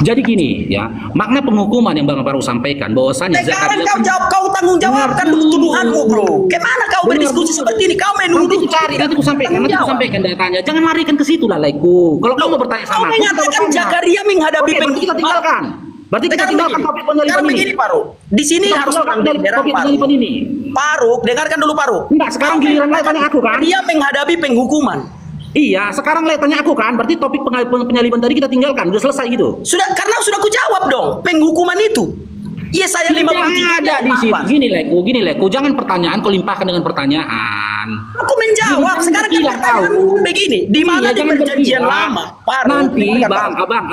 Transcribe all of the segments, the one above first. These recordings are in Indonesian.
Jadi gini ya, makna penghukuman yang Bang Farouk sampaikan bahwasanya sekarang kau tanggung jawabkan tuduhanmu, bro. Kemana kau berdiskusi seperti ini? Kau menuduh. Nanti aku sampaikan datanya. Jangan larikan ke situ lah, Laiku. Kalau kamu mau bertanya sama aku, menyatakan Zakaria menghadapi kita tinggalkan. Berarti kita tinggalkan topik penyaliban ini. Begini, Faruk. Di sini harus topik penyaliban ini. Faruk, dengarkan dulu, Faruk. Enggak, sekarang giliran tanya aku kan. Dia menghadapi penghukuman. Iya, sekarang tanya aku kan, berarti topik penyaliban tadi kita tinggalkan, udah selesai gitu. Karena sudah aku jawab dong, penghukuman itu. Iya, saya 53 ada di situ. Gini Leku, jangan pertanyaan kau limpahkan dengan pertanyaan. Aku menjawab. Sekarang kan pertanyaanmu begini, di mana di perjanjian lama? Nanti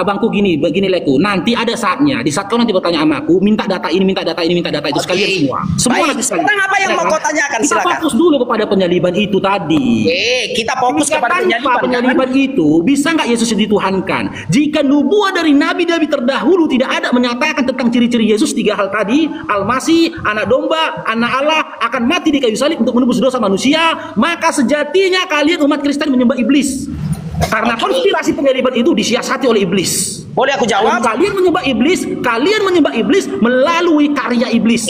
abangku gini Leku, nanti ada saatnya, di saat kau nanti bertanya sama aku, minta data ini itu sekalian semua. Semua nanti sekalian. Sekarang apa yang mau kau tanyakan? Kita fokus dulu kepada penyaliban itu tadi. Kita fokus kepada penyaliban itu, bisa nggak Yesus dituhankan? Jika nubuah dari nabi-nabi terdahulu tidak ada menyatakan tentang ciri-ciri Yesus, tiga hal tadi, Al-Masih, anak domba, anak Allah, akan mati di kayu salib untuk menebus dosa manusia, maka sejatinya kalian umat Kristen menyembah iblis. Karena konspirasi penyaliban itu disiasati oleh iblis. Boleh aku jawab? Kalian menyembah iblis melalui karya iblis.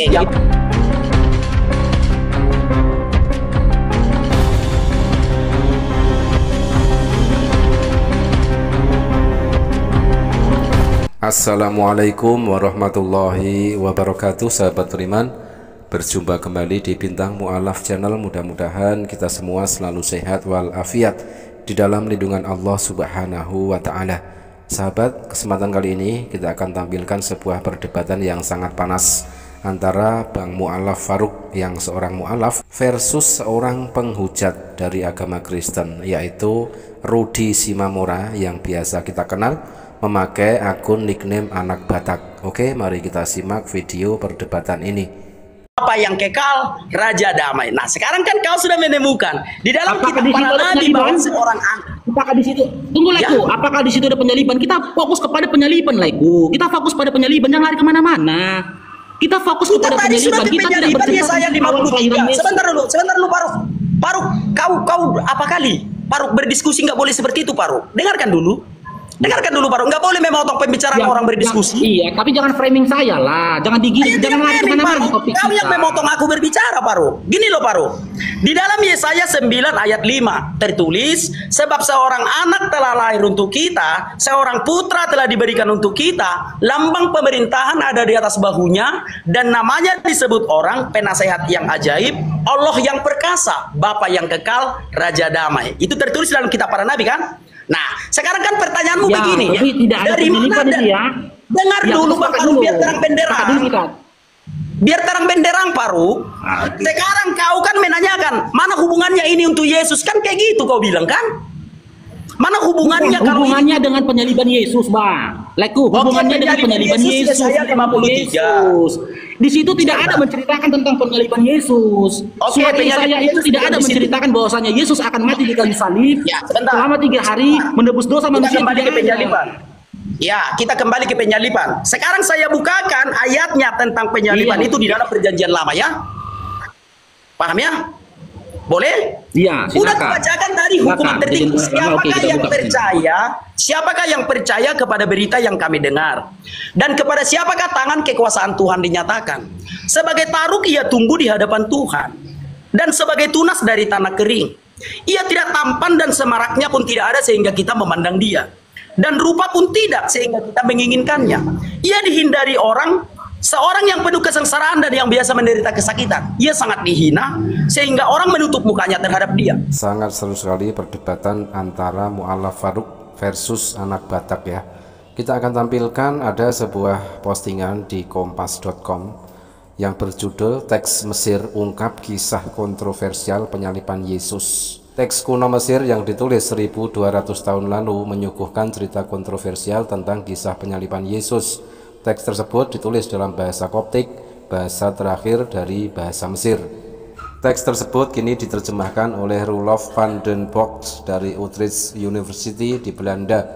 Assalamualaikum warahmatullahi wabarakatuh, sahabat beriman. Berjumpa kembali di Bintang Mu'alaf Channel. Mudah-mudahan kita semua selalu sehat walafiat di dalam lindungan Allah Subhanahu wa ta'ala. Sahabat, kesempatan kali ini kita akan tampilkan sebuah perdebatan yang sangat panas antara Bang Mu'alaf Farouk yang seorang mu'alaf versus seorang penghujat dari agama Kristen, yaitu Rudy Simamora yang biasa kita kenal memakai akun nickname Anak Batak. Oke, mari kita simak video perdebatan ini. Apa yang kekal? Raja Damai. Nah, sekarang kan kau sudah menemukan di dalam kitab para nabi bahwa seorang anak. Apakah di situ? Tunggu Laiku. Ya. Apakah di situ ada penyaliban? Kita fokus kepada penyaliban, Laiku. Kita fokus pada penyaliban, jangan lari kemana-mana. Kita fokus kepada penyaliban. Kita tidak bercerita saya 53. Sebentar dulu, Faruk, kau apa kali? Faruk berdiskusi nggak boleh seperti itu, Faruk. Dengarkan dulu, Faruk. Nggak boleh memotong pembicaraan orang berdiskusi. Iya, tapi jangan framing saya lah. Jangan digini, jangan lari kemana-mana topik kita. Kau yang memotong aku berbicara, Faruk. Gini loh, Faruk. Di dalam Yesaya 9 ayat 5 tertulis, sebab seorang anak telah lahir untuk kita, seorang putra telah diberikan untuk kita, lambang pemerintahan ada di atas bahunya, dan namanya disebut orang penasehat yang ajaib, Allah yang perkasa, Bapa yang kekal, Raja Damai. Itu tertulis dalam kitab para nabi kan? Nah, sekarang kan pertanyaanmu begini ya. Dari mana ya? Dengar ya, dulu Pak Faruk, biar terang benderang. Biar terang benderang, Faruk. Sekarang kau kan menanyakan, mana hubungannya ini untuk Yesus? Kan kayak gitu kau bilang kan? Mana hubungannya? Hubungannya dengan penyaliban Yesus, Bang. Hubungannya dengan penyaliban Yesus. Saya 53. Di situ tidak ada menceritakan tentang penyaliban Yesus. Surat Yesaya itu tidak ada menceritakan bahwasanya Yesus akan mati di kayu salib selama 3 hari menebus dosa manusia. Kembali ke penyaliban. Ya, kita kembali ke penyaliban. Sekarang saya bukakan ayatnya tentang penyaliban itu di dalam perjanjian lama ya. Paham ya? Boleh? Iya, silakan. Udah dibacakan tadi hukuman tertinggi. Siapakah yang percaya kepada berita yang kami dengar? Dan kepada siapakah tangan kekuasaan Tuhan dinyatakan? Sebagai taruk ia tumbuh di hadapan Tuhan, dan sebagai tunas dari tanah kering. Ia tidak tampan dan semaraknya pun tidak ada sehingga kita memandang dia. Dan rupa pun tidak sehingga kita menginginkannya. Ia dihindari orang, seorang yang penuh kesengsaraan dan yang biasa menderita kesakitan. Ia sangat dihina sehingga orang menutup mukanya terhadap dia. Sangat seru sekali perdebatan antara Mu'alaf Farouk versus Anak Batak ya. Kita akan tampilkan ada sebuah postingan di kompas.com yang berjudul Teks Mesir Ungkap Kisah Kontroversial Penyaliban Yesus. Teks kuno Mesir yang ditulis 1200 tahun lalu menyuguhkan cerita kontroversial tentang kisah penyaliban Yesus. Teks tersebut ditulis dalam bahasa Koptik, bahasa terakhir dari bahasa Mesir. Teks tersebut kini diterjemahkan oleh Roelof van den Bosch dari Utrecht University di Belanda.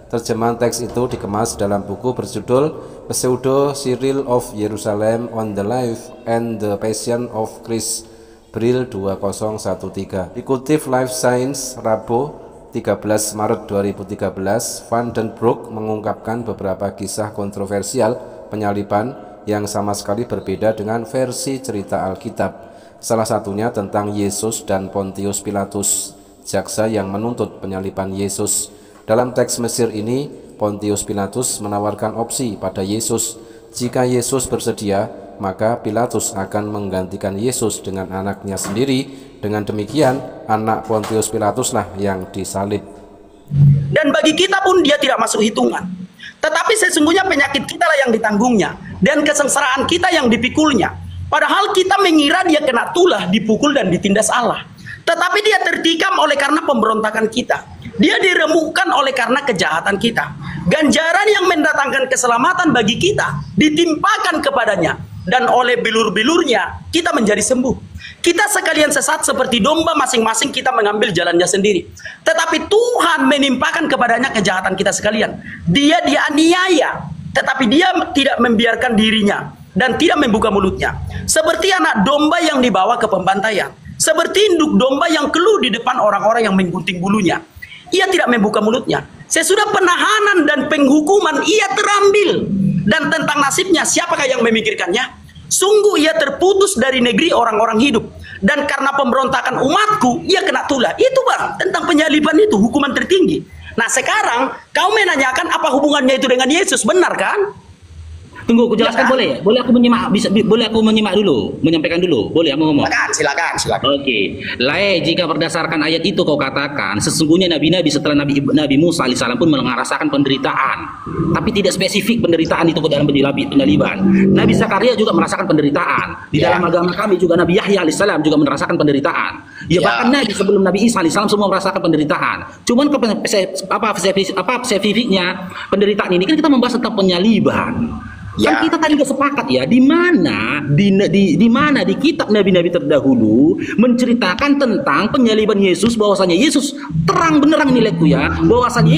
Terjemahan teks itu dikemas dalam buku berjudul Pseudo Cyril of Jerusalem on the Life and the Passion of Christ, Bril 2013. Dikutip Life Science Rabu 13 Maret 2013, Van den Broek mengungkapkan beberapa kisah kontroversial penyaliban yang sama sekali berbeda dengan versi cerita Alkitab. Salah satunya tentang Yesus dan Pontius Pilatus, jaksa yang menuntut penyaliban Yesus. Dalam teks Mesir ini, Pontius Pilatus menawarkan opsi pada Yesus. Jika Yesus bersedia, maka Pilatus akan menggantikan Yesus dengan anaknya sendiri. Dengan demikian, anak Pontius Pilatuslah yang disalib. Dan bagi kita pun dia tidak masuk hitungan. Tetapi sesungguhnya penyakit kita lah yang ditanggungnya, dan kesengsaraan kita yang dipikulnya. Padahal kita mengira dia kena tulah, dipukul dan ditindas Allah. Tetapi dia tertikam oleh karena pemberontakan kita. Dia diremukkan oleh karena kejahatan kita. Ganjaran yang mendatangkan keselamatan bagi kita ditimpakan kepadanya, dan oleh bilur-bilurnya kita menjadi sembuh. Kita sekalian sesat seperti domba, masing-masing kita mengambil jalannya sendiri. Tetapi Tuhan menimpakan kepadanya kejahatan kita sekalian. Dia dianiaya, tetapi dia tidak membiarkan dirinya dan tidak membuka mulutnya. Seperti anak domba yang dibawa ke pembantaian, seperti induk domba yang keluh di depan orang-orang yang menggunting bulunya. Ia tidak membuka mulutnya. Sesudah penahanan dan penghukuman ia terambil. Dan tentang nasibnya siapakah yang memikirkannya? Sungguh ia terputus dari negeri orang-orang hidup. Dan karena pemberontakan umatku, ia kena tulah. Itu bang, tentang penyaliban itu, hukuman tertinggi. Nah sekarang, kau menanyakan apa hubungannya itu dengan Yesus, benar kan? Tunggu, aku jelaskan Ya, boleh? Boleh aku menyimak, boleh aku menyimak dulu, menyampaikan dulu, boleh aku ngomong? Silakan. Oke, jika berdasarkan ayat itu kau katakan, sesungguhnya nabi-nabi setelah Nabi Musa alaihissalam pun merasakan penderitaan, tapi tidak spesifik penderitaan itu ke dalam penyaliban. Nabi Zakaria juga merasakan penderitaan. Di dalam agama kami juga Nabi Yahya alaihissalam juga merasakan penderitaan. Bahkan Nabi sebelum Nabi Isa alaihissalam semua merasakan penderitaan. Cuman spesifiknya penderitaan ini kan kita membahas tentang penyaliban. Kan kita tadi udah sepakat ya, di mana di kitab nabi-nabi terdahulu menceritakan tentang penyaliban Yesus, bahwasanya Yesus terang benerang nilaiku ya, bahwasanya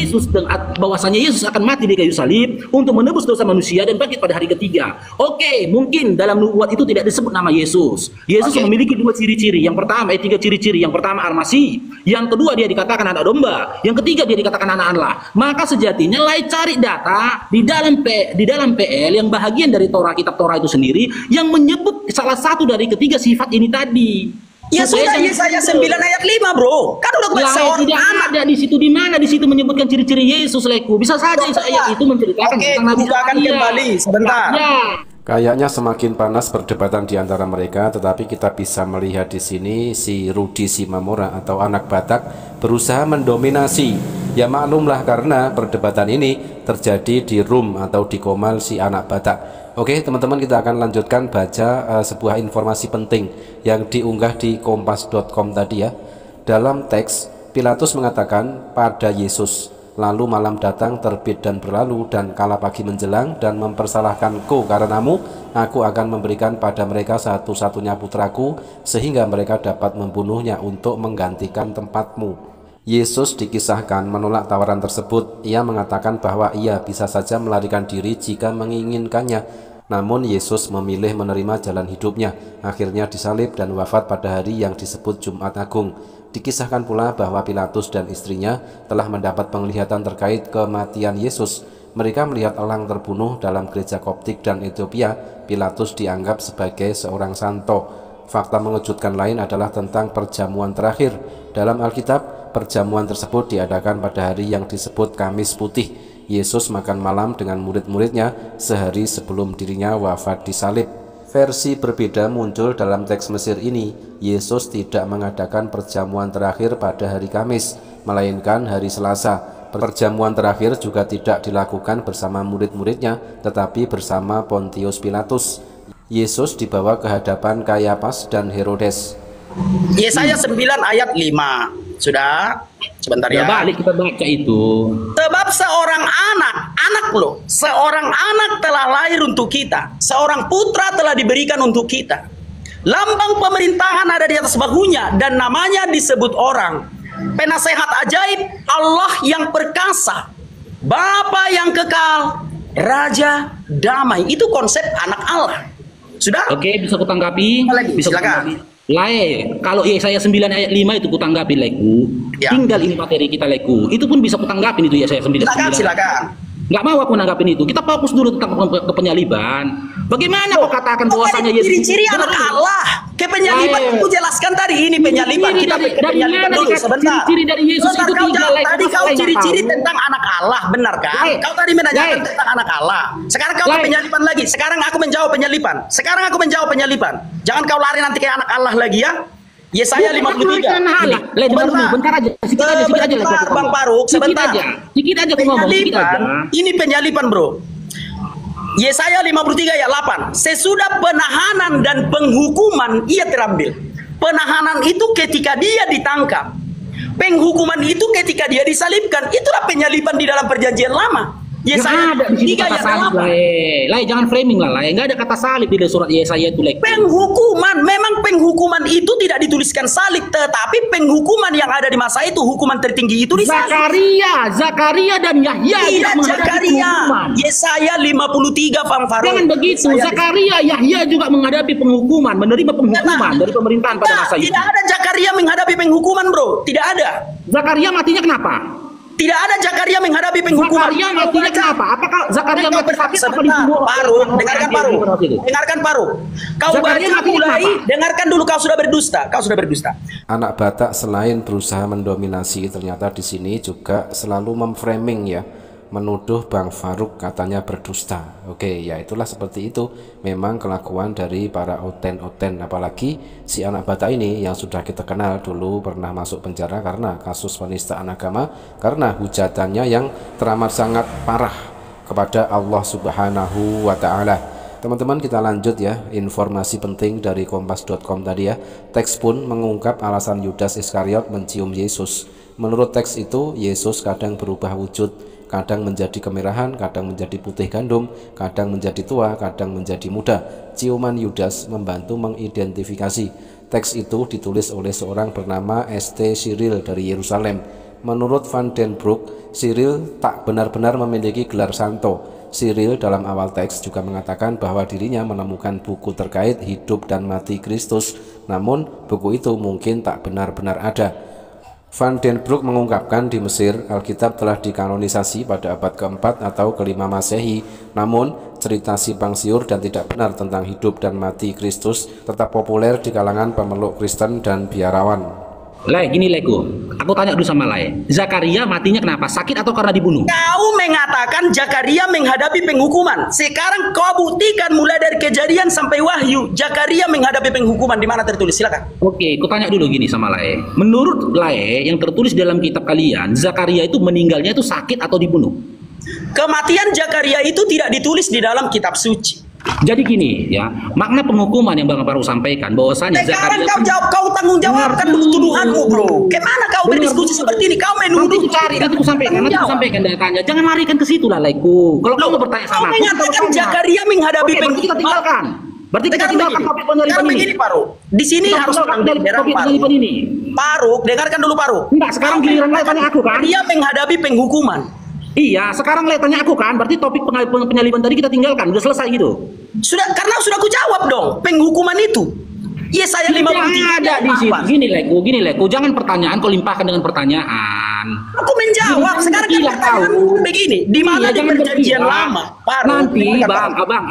Yesus akan mati di kayu salib untuk menebus dosa manusia dan bangkit pada hari ketiga. Oke, mungkin dalam nubuat itu tidak disebut nama Yesus. Yesus memiliki dua ciri-ciri. Yang pertama, tiga ciri-ciri. Yang pertama Al-Masih, yang kedua dia dikatakan anak domba, yang ketiga dia dikatakan anak Allah. Maka sejatinya cari data di dalam PL yang bahagian dari Torah, kitab Torah itu sendiri yang menyebut salah satu dari ketiga sifat ini tadi. Ya sudah, Yesaya 9 ayat 5 bro. Kan udah seorang anak. Ada di situ, di mana di situ menyebutkan ciri-ciri Yesus leku. Bisa saja ayat itu menceritakan tentang Nabi Zakaria. Kembali sebentar. Kayaknya semakin panas perdebatan di antara mereka, tetapi kita bisa melihat di sini si Rudi Simamora atau anak Batak berusaha mendominasi. Ya maklumlah karena perdebatan ini terjadi di room atau di komal si anak Batak. Oke teman-teman, kita akan lanjutkan baca sebuah informasi penting yang diunggah di kompas.com tadi ya. Dalam teks, Pilatus mengatakan pada Yesus, lalu malam datang, terbit dan berlalu, dan kala pagi menjelang, dan mempersalahkanku karenamu, aku akan memberikan pada mereka satu-satunya putraku, sehingga mereka dapat membunuhnya untuk menggantikan tempatmu. Yesus dikisahkan menolak tawaran tersebut. Ia mengatakan bahwa ia bisa saja melarikan diri jika menginginkannya. Namun Yesus memilih menerima jalan hidupnya. Akhirnya disalib dan wafat pada hari yang disebut Jumat Agung. Dikisahkan pula bahwa Pilatus dan istrinya telah mendapat penglihatan terkait kematian Yesus. Mereka melihat elang terbunuh dalam gereja Koptik dan Ethiopia. Pilatus dianggap sebagai seorang santo. Fakta mengejutkan lain adalah tentang perjamuan terakhir. Dalam Alkitab, perjamuan tersebut diadakan pada hari yang disebut Kamis Putih. Yesus makan malam dengan murid-muridnya sehari sebelum dirinya wafat disalib. Versi berbeda muncul dalam teks Mesir ini. Yesus tidak mengadakan perjamuan terakhir pada hari Kamis, melainkan hari Selasa. Perjamuan terakhir juga tidak dilakukan bersama murid-muridnya, tetapi bersama Pontius Pilatus. Yesus dibawa ke hadapan Kayafas dan Herodes. Yesaya 9 ayat 5. Sudah? Sebentar ya. Balik kita baca itu. Sebab seorang anak loh, seorang anak telah lahir untuk kita, seorang putra telah diberikan untuk kita. Lambang pemerintahan ada di atas bahunya, dan namanya disebut orang Penasehat ajaib, Allah yang perkasa, Bapa yang kekal, Raja damai. Itu konsep anak Allah. Sudah? Oke, bisa aku tanggapi? Silakan. Lai, kalau Yesaya 9 ayat 5 itu kutanggapi leku. Ya. Tinggal ini materi kita leku. Itu pun bisa kutanggapin itu Yesaya 9. Silakan. Nggak mau aku nanggapin itu. Kita fokus dulu tentang kepenyaliban. Bagaimana kau katakan bahwasanya Yesus ciri-ciri anak Allah? Kepenyaliban aku jelaskan tadi, ini penyaliban. Kita ke penyaliban dulu sebentar. Ciri dari Yesus itu kau jawab, tiga. tadi kau ciri-ciri tentang anak Allah, benar kan? Kau tadi menanyakan tentang anak Allah. Sekarang kau ke penyaliban lagi. Sekarang aku menjawab penyaliban. Jangan kau lari nanti kayak anak Allah lagi ya. Yesaya 53. Bentar aja. Sikit aja. Bang Faruk, sebentar. Sikit aja aku ngomong. Ini penyaliban, bro. Yesaya 53 ayat 8. Sesudah penahanan dan penghukuman ia terambil. Penahanan itu ketika dia ditangkap. Penghukuman itu ketika dia disalibkan. Itulah penyaliban di dalam perjanjian lama. Yesaya ada di kata salib lah, Lai, jangan framing lah, Lai. Nggak ada kata salib di surat Yesaya itu, Lai. Penghukuman, memang penghukuman itu tidak dituliskan salib, tetapi penghukuman yang ada di masa itu, hukuman tertinggi itu disalib. Zakaria dan Yahya tidak Zakaria. Yesaya 53, Bang Faruk. Jangan begitu. Zakaria, Yahya juga menghadapi penghukuman, menerima penghukuman dari pemerintahan pada masa itu. Tidak ada Zakaria menghadapi penghukuman, bro. Tidak ada. Zakaria matinya kenapa? Tidak ada Zakaria menghadapi penghukuman. Zakaria matinya kenapa? Apakah Zakaria mati sakit apa dibunuh? Dengarkan Faruk. Kau baca mulai, dengarkan dulu, kau sudah berdusta. Anak Batak selain berusaha mendominasi, ternyata di sini juga selalu memframing ya, menuduh Bang Faruk katanya berdusta. Oke, ya itulah seperti itu. Memang kelakuan dari para oten-oten, apalagi si anak Batak ini yang sudah kita kenal dulu pernah masuk penjara karena kasus penistaan agama, karena hujatannya yang teramat sangat parah kepada Allah Subhanahu wa Ta'ala. Teman-teman, kita lanjut ya, informasi penting dari kompas.com tadi ya. Teks pun mengungkap alasan Yudas Iskariot mencium Yesus. Menurut teks itu, Yesus kadang berubah wujud, kadang menjadi kemerahan, kadang menjadi putih gandum, kadang menjadi tua, kadang menjadi muda. Ciuman Yudas membantu mengidentifikasi. Teks itu ditulis oleh seorang bernama St. Cyril dari Yerusalem. Menurut Van den Broek, Cyril tak benar-benar memiliki gelar santo. Cyril dalam awal teks juga mengatakan bahwa dirinya menemukan buku terkait hidup dan mati Kristus, namun buku itu mungkin tak benar-benar ada. Van den Broek mengungkapkan di Mesir, Alkitab telah dikanonisasi pada abad ke-4 atau ke-5 Masehi, namun cerita simpang siur dan tidak benar tentang hidup dan mati Kristus tetap populer di kalangan pemeluk Kristen dan biarawan. Lai, gini Leko, aku tanya dulu sama Lai, Zakaria matinya kenapa? Sakit atau karena dibunuh? Kau mengatakan Zakaria menghadapi penghukuman. Sekarang kau buktikan mulai dari Kejadian sampai Wahyu, Zakaria menghadapi penghukuman. Di mana tertulis? Silakan. Oke, aku tanya dulu gini sama Lai. Menurut Lai yang tertulis dalam kitab kalian, Zakaria itu meninggalnya itu sakit atau dibunuh? Kematian Zakaria itu tidak ditulis di dalam kitab suci. Jadi gini ya, makna penghukuman yang Bang Faruk sampaikan bahwasanya sekarang kau tanggung jawabkan tuduhanmu, bro. Kemana kau berdiskusi seperti ini? Kau menuduh. Nanti aku sampaikan datanya. Jangan larikan ke situ lah, Laiku. Kalau kau mau bertanya sama aku, menyatakan Zakaria menghadapi penghukuman, kita tinggalkan. Berarti kita tinggalkan topik penyaliban ini. Faruk. Di sini harus topik penyaliban ini. Faruk, dengarkan dulu Faruk. Enggak, sekarang giliran Lai tanya aku kan. Dia menghadapi penghukuman. Iya, sekarang Lai tanya aku kan, berarti topik penyaliban tadi kita tinggalkan, udah selesai gitu. Karena sudah aku jawab dong, penghukuman itu. Yesaya 53 ada di situ. Gini Leku, jangan pertanyaan kau limpahkan dengan pertanyaan. Aku menjawab, sekarang kan pertanyaanmu begini, di mana di perjanjian lama? Nanti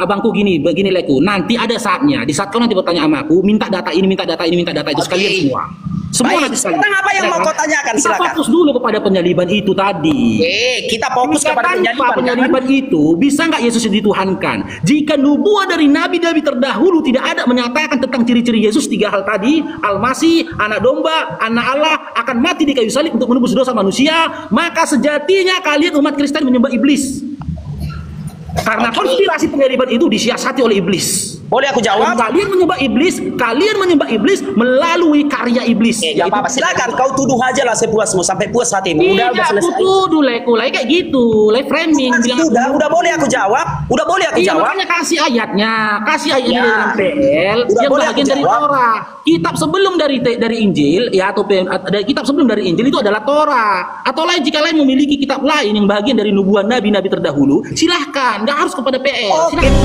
abangku gini Leku, nanti ada saatnya, di saat kau nanti bertanya sama aku, minta data ini itu sekalian semua. Semua nanti sekalian. Sekarang apa yang mau kau tanyakan? Kita fokus dulu kepada penyaliban itu tadi. Kita fokus kepada penyaliban. Penyaliban itu bisa nggak Yesus dituhankan? Jika nubuah dari nabi-nabi terdahulu tidak ada menyatakan tentang ciri-ciri Yesus 3 hal tadi, Al-Masih, anak domba, anak Allah akan mati di kayu salib untuk menebus dosa manusia, maka sejatinya kalian umat Kristen menyembah iblis. Karena konspirasi penyaliban itu disiasati oleh iblis. Boleh aku jawab? Kalian menyembah iblis melalui karya iblis. Gak apa-apa, silakan kau tuduh aja lah sepuasmu sampai puas hatimu. Udah selesai. Aku tuduh Leku, kayak gitu, framing. Udah boleh aku jawab? Udah boleh aku jawab? Makanya kasih ayatnya di dalam PL yang bagian dari Torah. Kitab sebelum dari Injil ya, atau kitab sebelum dari Injil itu adalah Torah. Atau lain jika lain memiliki kitab lain yang bagian dari nubuah nabi-nabi terdahulu, silahkan, nggak harus kepada PL. Silahkan.